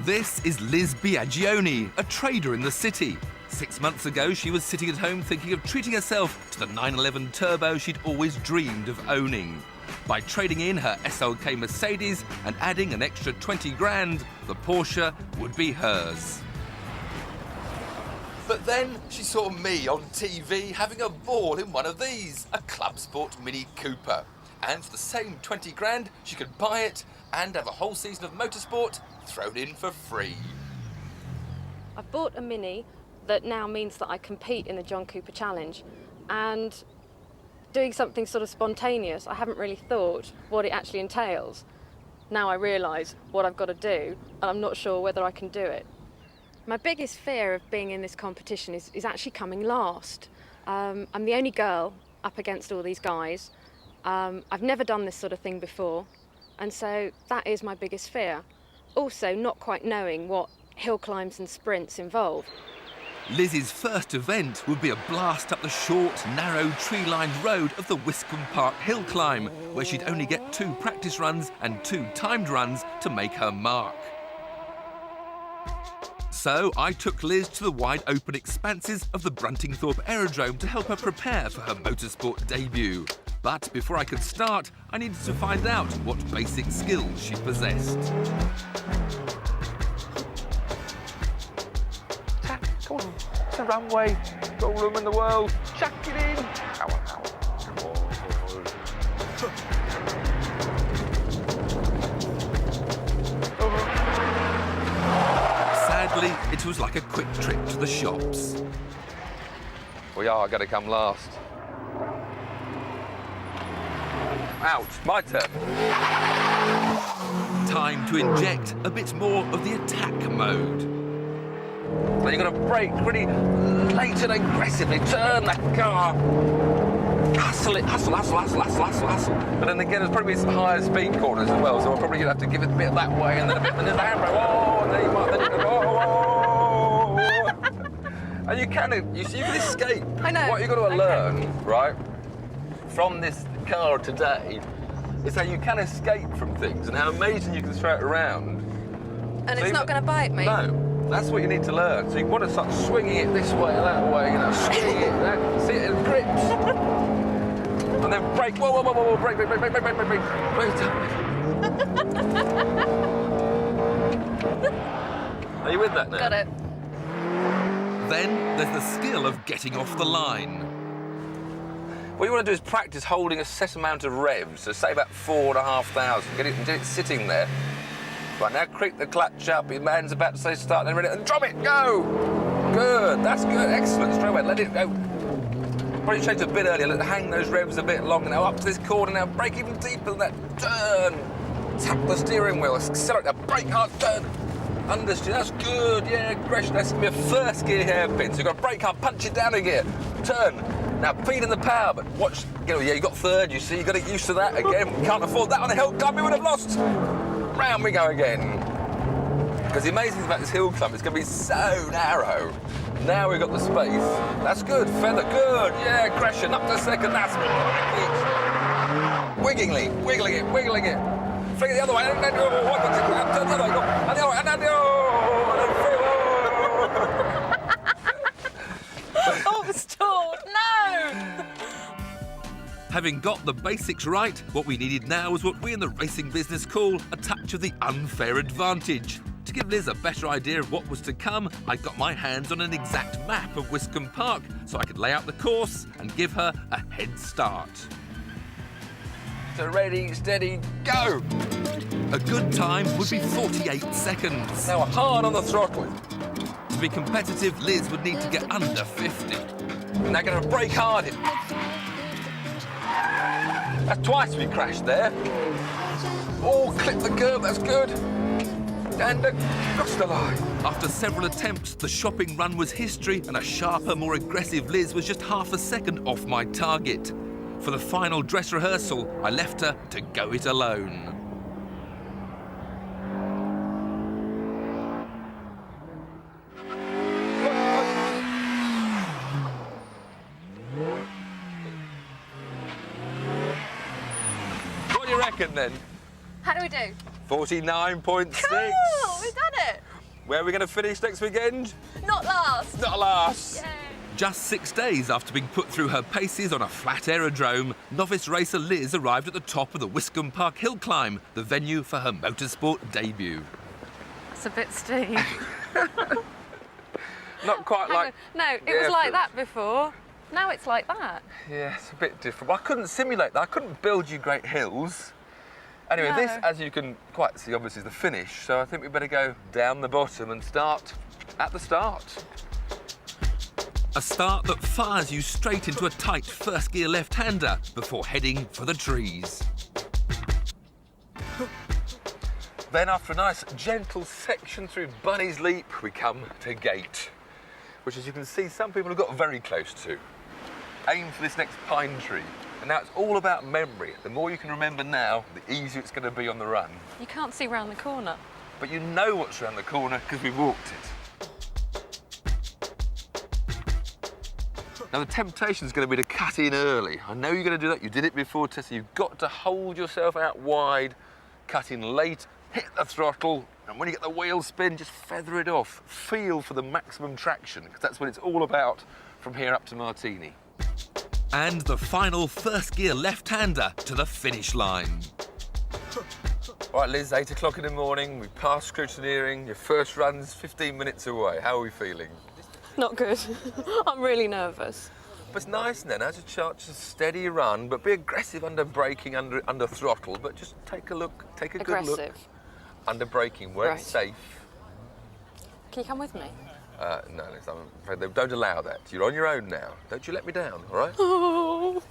This is Liz Biagioni, a trader in the city. 6 months ago, she was sitting at home thinking of treating herself to the 911 Turbo she'd always dreamed of owning. By trading in her SLK Mercedes and adding an extra 20 grand, the Porsche would be hers. But then she saw me on TV having a ball in one of these, a Club Sport Mini Cooper. And for the same 20 grand, she could buy it and have a whole season of motorsport thrown in for free. I've bought a Mini that now means that I compete in the John Cooper Challenge, and doing something sort of spontaneous, I haven't really thought what it actually entails. Now I realise what I've got to do, and I'm not sure whether I can do it. My biggest fear of being in this competition is actually coming last. I'm the only girl up against all these guys. I've never done this sort of thing before, and so that is my biggest fear. Also, not quite knowing what hill climbs and sprints involve. Liz's first event would be a blast up the short, narrow, tree-lined road of the Wiscombe Park hill climb, where she'd only get 2 practice runs and 2 timed runs to make her mark. So I took Liz to the wide-open expanses of the Bruntingthorpe Aerodrome to help her prepare for her motorsport debut. But before I could start, I needed to find out what basic skills she possessed. Come on, it's a runway, got all room in the world, chuck it in. Ow, ow. Sadly, it was like a quick trip to the shops. We are going to come last. Ouch, my turn. Time to inject a bit more of the attack mode. Now you've got to brake really late and aggressively, turn that car. Hustle it, hustle, hustle, hustle, hustle, hustle, hustle. But then again, there's probably some higher speed corners as well, so we're probably going to have to give it a bit that way and then a bit, and then the handbrake. Oh, and then you might, then you can go, oh. And you can escape. I know. What you've got to learn, right, from this car today is how you can escape from things and how amazing you can throw it around. And so it's not going to bite me? No. That's what you need to learn. So you want to start swinging it this way, that way, you know, swinging it, that, see it in grips. And then brake, whoa, whoa, whoa, whoa, brake, brake, brake, brake, brake, brake, brake, brake. Are you with that now? Got it. Then there's the skill of getting off the line. What you want to do is practice holding a set amount of revs, so say about 4,500, get it sitting there. Right, now creep the clutch up, your man's about to say start, then ready, and drop it, go! Good, that's good, excellent, straight away, let it go. Probably change a bit earlier, hang those revs a bit longer, now up to this corner, now brake even deeper than that, turn! Tap the steering wheel, accelerate, now brake hard, turn! Understeer, that's good, yeah, aggression, that's going to be a first gear hairpin, so you've got to brake hard, punch it down a gear, turn! Now feed in the power, but watch, yeah, you got third, you see, you got to get used to that again, can't afford that on a hill climb, we would have lost! Round we go again. Because the amazing thing about this hill climb, it's going to be so narrow. Now we've got the space. That's good, feather, good. Yeah, aggression, up to second, that's it. Wiggling it, wiggling it, wiggling it. Flick it the other way, and then turn the other way, and the other way, and then Oh, stalled, no! Having got the basics right, what we needed now was what we in the racing business call a touch of the unfair advantage. To give Liz a better idea of what was to come, I got my hands on an exact map of Wiscombe Park so I could lay out the course and give her a head start. So ready, steady, go! A good time would be 48 seconds. Now hard on the throttle. To be competitive, Liz would need to get under 50. Now going to brake hard in. That's twice we crashed there. Oh, clip the curb, that's good. And across the line. After several attempts, the shopping run was history and a sharper, more aggressive Liz was just half a second off my target. For the final dress rehearsal, I left her to go it alone. What do you reckon then? How do we do? 49.6. Cool, we've done it. where are we going to finish next weekend? Not last. Not last. Yay. Just 6 days after being put through her paces on a flat aerodrome, novice racer Liz arrived at the top of the Wiscombe Park hill climb, the venue for her motorsport debut. It's a bit steep. Not quite like... No, it was like that before. Now it's like that. Yeah, it's a bit different. Well, I couldn't simulate that. I couldn't build you great hills. Anyway, No. this, as you can quite see, obviously is the finish. So I think we better go down the bottom and start at the start. A start that fires you straight into a tight first gear left-hander before heading for the trees. Then after a nice gentle section through Bunny's Leap, we come to gate, which as you can see, some people have got very close to. Aim for this next pine tree. And now it's all about memory. The more you can remember now, the easier it's going to be on the run. You can't see round the corner. But you know what's around the corner because we walked it. Now the temptation's going to be to cut in early. I know you're going to do that. You did it before, Tessa. You've got to hold yourself out wide, cut in late, hit the throttle, and when you get the wheel spin, just feather it off. Feel for the maximum traction, because that's what it's all about from here up to Martini. And the final first gear left-hander to the finish line. All right, Liz, 8 o'clock in the morning. We've passed scrutineering. Your first run's 15 minutes away. How are we feeling? Not good. I'm really nervous. But it's nice then, as a chance, just a steady run, but be aggressive under braking, under throttle, but just take a look, take a good look. Aggressive. Under braking, where it's Right. safe. Can you come with me? No, Liz, I'm afraid they don't allow that. You're on your own now. Don't you let me down, all right? Oh.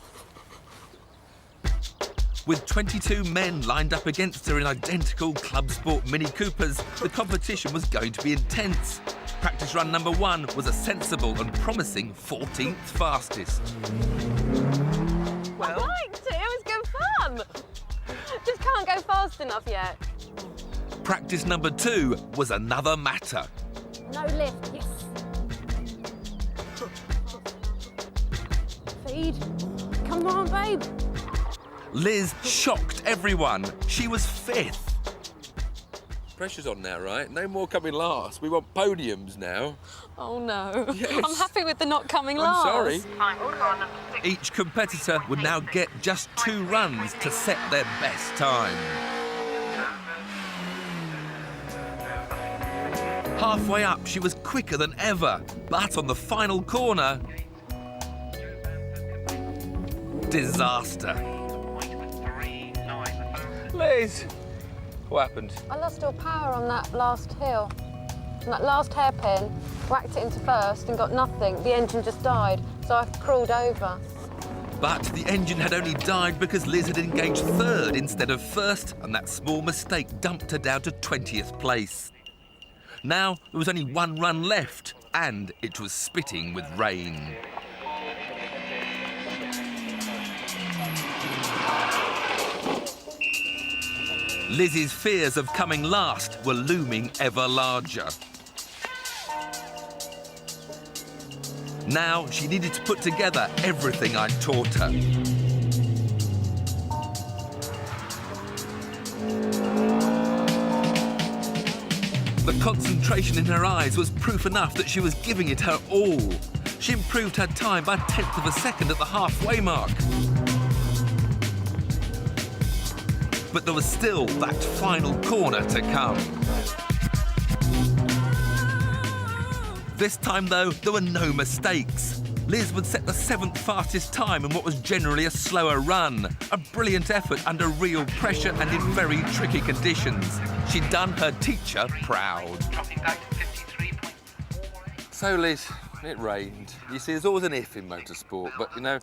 With 22 men lined up against her in identical Club Sport Mini Coopers, the competition was going to be intense. Practice run number 1 was a sensible and promising 14th fastest. I'd like to. It was good fun. Just can't go fast enough yet. Practice number 2 was another matter. No lift. Yes. Feed. Come on, babe. Liz shocked everyone. She was 5th. Pressure's on now, right? No more coming last. We want podiums now. Oh no. Yes. I'm happy with the not coming I'm last. sorry. Each competitor would now get just 2 runs to set their best time. Halfway up, she was quicker than ever, but on the final corner, disaster. Liz, what happened? I lost all power on that last hill. And that last hairpin, whacked it into first and got nothing. The engine just died, so I crawled over. But the engine had only died because Liz had engaged 3rd instead of 1st, and that small mistake dumped her down to 20th place. Now there was only 1 run left, and it was spitting with rain. Liz's fears of coming last were looming ever larger. Now she needed to put together everything I'd taught her. The concentration in her eyes was proof enough that she was giving it her all. She improved her time by 1/10 of a second at the halfway mark. But there was still that final corner to come. This time, though, there were no mistakes. Liz would set the 7th fastest time in what was generally a slower run. A brilliant effort under real pressure and in very tricky conditions. She'd done her teacher proud. So, Liz, it rained. You see, there's always an if in motorsport, but, you know,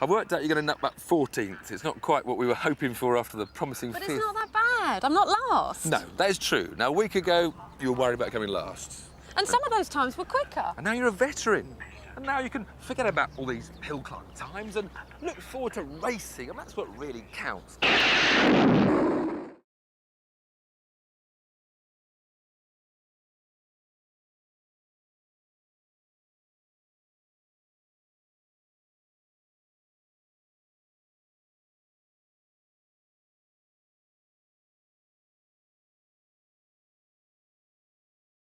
I worked out you're going to nut back 14th. It's not quite what we were hoping for after the promising 5th. But it's not that bad. I'm not last. No, that is true. Now, a week ago, you were worried about coming last. And some of those times were quicker. And now you're a veteran. And now you can forget about all these hill climb times and look forward to racing, and that's what really counts.